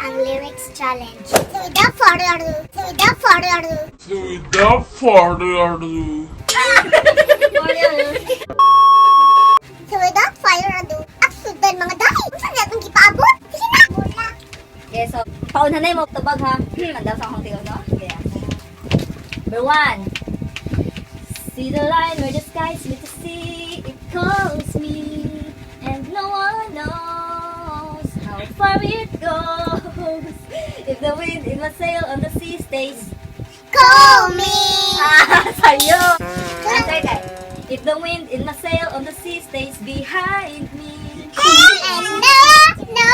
ang lyrics challenge. So without further ado, So without further at sudan mga dahil. Kung saan natin gipaabot? Sige na! Wala. Okay, so, paunhanay mo tubag ha. Mandaw sa akong tingog, no? Okay. Number 1. See the line where the skies meet the sea. It calls me, and no one knows how far it goes. If the wind in my sail on the sea stays. Call me! Sa'yo! Answer kay. If the wind in my sail on the sea stays behind me. And no!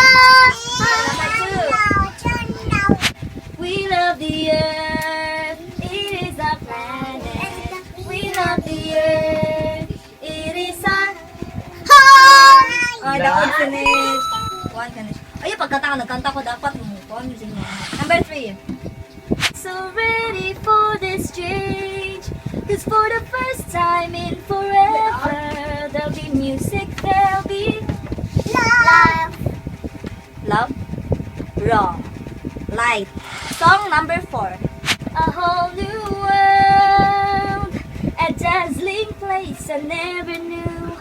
We love the earth, it is our planet. We love the earth, it is our Home! Oh, dapat finish. One finish. Ayun, pagkataka nagkanta ko dapat mo. Number 3. So ready for this change, 'cause for the first time in forever, there'll be music, there'll be love, raw, light. Song number 4. A whole new world, a dazzling place I never knew.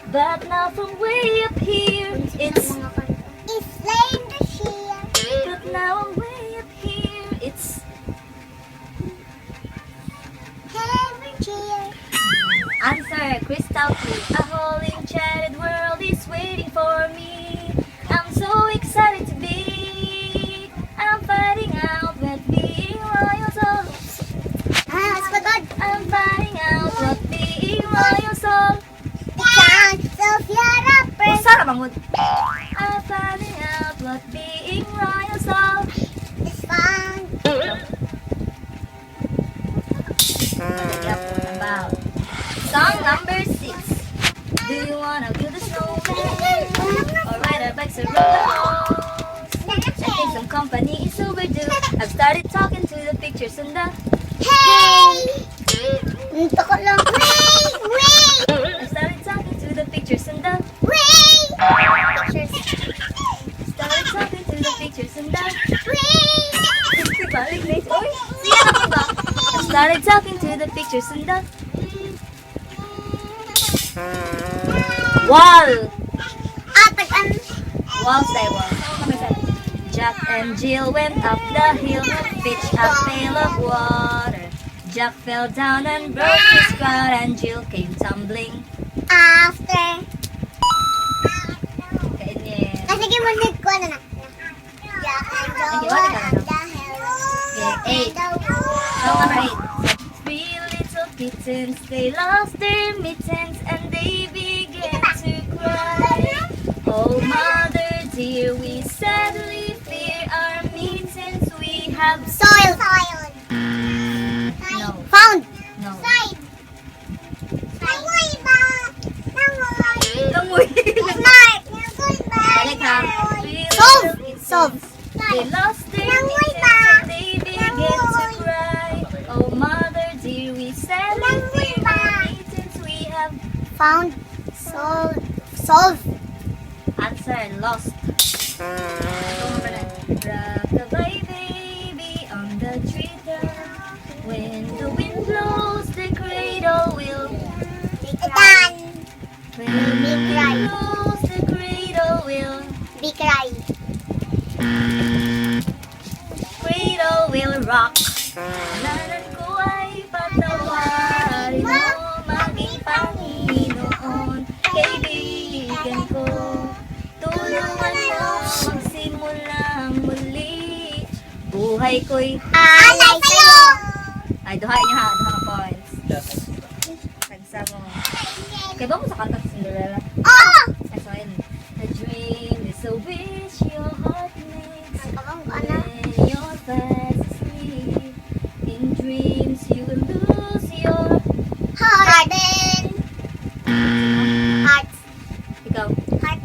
But now from way up here, it's Island the sheer. but now I'm way up here, it's Heaven cheer. answer crystal clear. A whole enchanted world is waiting for me. I'm so excited to be. I'm finding out what being royal soul. Spagod. I'm finding out what being royal soul. Chance of your opera. Sara bangod. I'm finding out what being royal soul. Is fun. About song number 6. Do you wanna build a snowman or ride our bikes around the house? I think some company is overdue. I've started talking to the pictures and the Hey! Untok ko lang. Wait! I've started talking to the pictures and the Wait! pictures. Started talking to the pictures and the Wait! balik na ito. Uy, siya na ba? I've started talking to the pictures and the wall. Tagan. Wall stay wall. Jack and Jill went up the hill, pitched a pail of water. Jack fell down and broke his crown, and Jill came tumbling. After. Ganyan. Sige mo need ko na. Okay, what is that? Okay, 8. Song number 8. Three little kittens, they lost their mittens and they began to cry. Oh, mother dear, we sadly fear our mittens we have Soil. no, Found. no. Side. Nangoy ba? Nangoy. Langoy. Smart. Nangoy ba? Balik ha. Three Solve. little kittens, Solve. they lost their Langoy mittens ba? and they began to cry. Oh, mother dear, we sadly Langoy fear ba? our mittens we have Found. Solve. Solve. answer lost. Rock-a-bye baby on the treetop. When the wind blows, the cradle will. Done. When the wind cry. blows, the cradle will. Be cry. Cradle will rock. Lalan ko ay patawarin mo, maging Panginoon, kaibigan ko. Tulungan mo magsimulang muli. Buhay ko'y Alay sa'yo. ay, duhain niyo ha, duha ka points. Tagsa mo. Kaya ba mo sa kanta sa Cinderella? Oh! Ay, so ayun. A dream is a wish your heart makes. When you're fast asleep, in dreams you will lose your Heart. Heart. ikaw. Heart.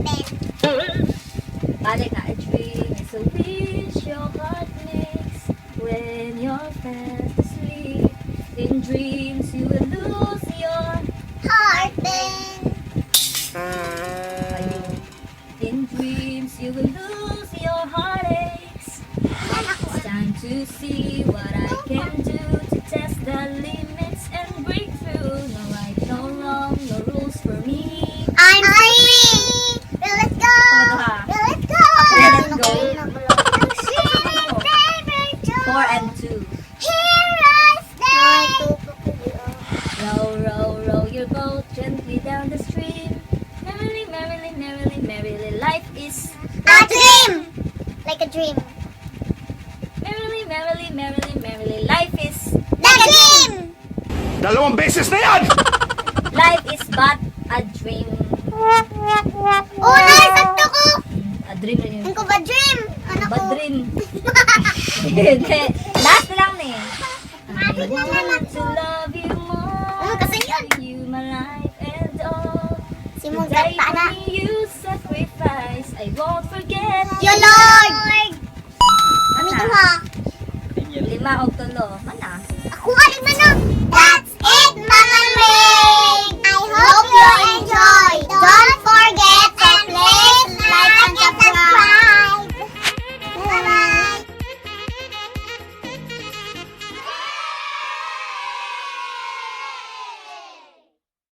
Balik na. A dream is a wish your heart makes when you're fast asleep. In dreams you will lose your Heart. ayun. In dreams you will lose your heartaches. to see what I can do to test the limits and break through. No right, no wrong, no rules for me. I'm free. Well, let's go. Ha. Well, let's go. Let's go. I'm free. 4 and 2. Here I stay. Row, row, row your boat gently down the stream. Merrily, merrily, merrily, merrily, life is A dream. Like a dream. merrily, merrily, merrily, merrily, life is Like a dream. Dalawang beses na yan! life is but a dream. Oh, nice. Sakto ko. A dream na yun. Ang ko ba dream? Ano ko? Bad dream. Hindi. Last na lang eh. I want to love you more. Kasi yun. You my life and all. Simong Today kanta na. for me you sacrifice. I won't forget Yo, Lord. Kami to ha. 5 o 3. Mana?